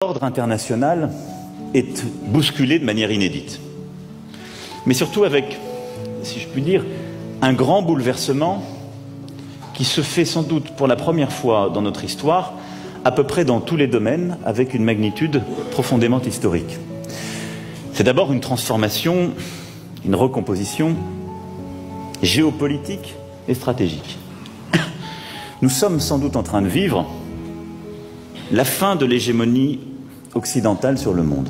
L'ordre international est bousculé de manière inédite. Mais surtout avec, si je puis dire, un grand bouleversement qui se fait sans doute pour la première fois dans notre histoire, à peu près dans tous les domaines, avec une magnitude profondément historique. C'est d'abord une transformation, une recomposition géopolitique et stratégique. Nous sommes sans doute en train de vivre la fin de l'hégémonie occidentale sur le monde.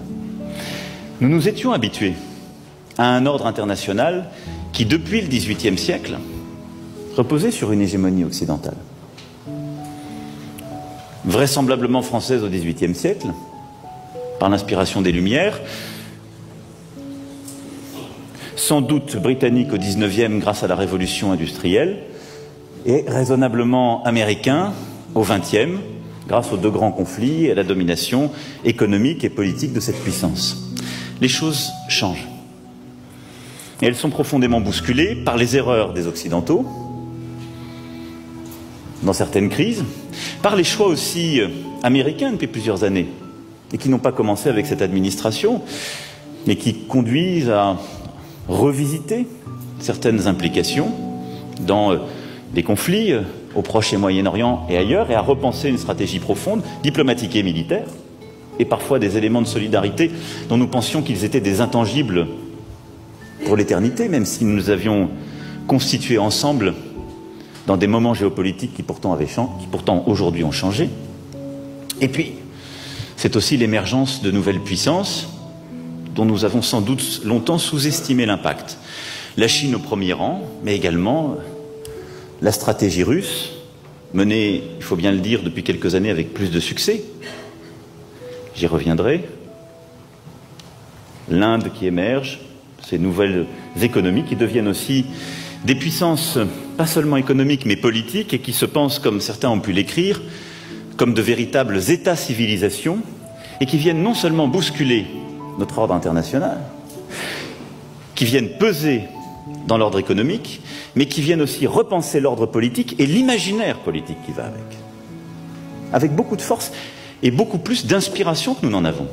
Nous nous étions habitués à un ordre international qui, depuis le XVIIIe siècle, reposait sur une hégémonie occidentale. Vraisemblablement française au XVIIIe siècle, par l'inspiration des Lumières, sans doute britannique au XIXe grâce à la révolution industrielle, et raisonnablement américain au XXe, grâce aux deux grands conflits et à la domination économique et politique de cette puissance. Les choses changent. Et elles sont profondément bousculées par les erreurs des Occidentaux, dans certaines crises, par les choix aussi américains depuis plusieurs années, et qui n'ont pas commencé avec cette administration, mais qui conduisent à revisiter certaines implications dans des conflits au Proche et Moyen-Orient et ailleurs, et à repenser une stratégie profonde, diplomatique et militaire, et parfois des éléments de solidarité dont nous pensions qu'ils étaient des intangibles pour l'éternité, même si nous nous avions constitués ensemble dans des moments géopolitiques qui pourtant aujourd'hui ont changé. Et puis, c'est aussi l'émergence de nouvelles puissances dont nous avons sans doute longtemps sous-estimé l'impact. La Chine au premier rang, mais également la stratégie russe, menée, il faut bien le dire, depuis quelques années avec plus de succès. J'y reviendrai. L'Inde qui émerge, ces nouvelles économies qui deviennent aussi des puissances, pas seulement économiques, mais politiques, et qui se pensent, comme certains ont pu l'écrire, comme de véritables États-civilisations, et qui viennent non seulement bousculer notre ordre international, qui viennent peser dans l'ordre économique, mais qui viennent aussi repenser l'ordre politique et l'imaginaire politique qui va avec beaucoup de force et beaucoup plus d'inspiration que nous n'en avons.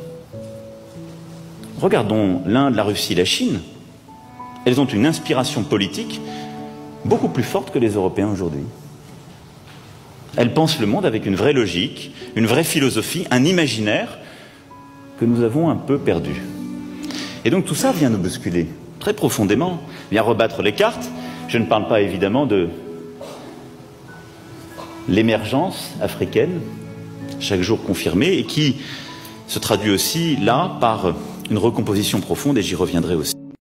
Regardons l'Inde, la Russie, la Chine. Elles ont une inspiration politique beaucoup plus forte que les Européens aujourd'hui. Elles pensent le monde avec une vraie logique, une vraie philosophie, un imaginaire que nous avons un peu perdu. Et donc tout ça vient nous bousculer très profondément, vient rebattre les cartes. Je ne parle pas évidemment de l'émergence africaine, chaque jour confirmée, et qui se traduit aussi là par une recomposition profonde, et j'y reviendrai aussi.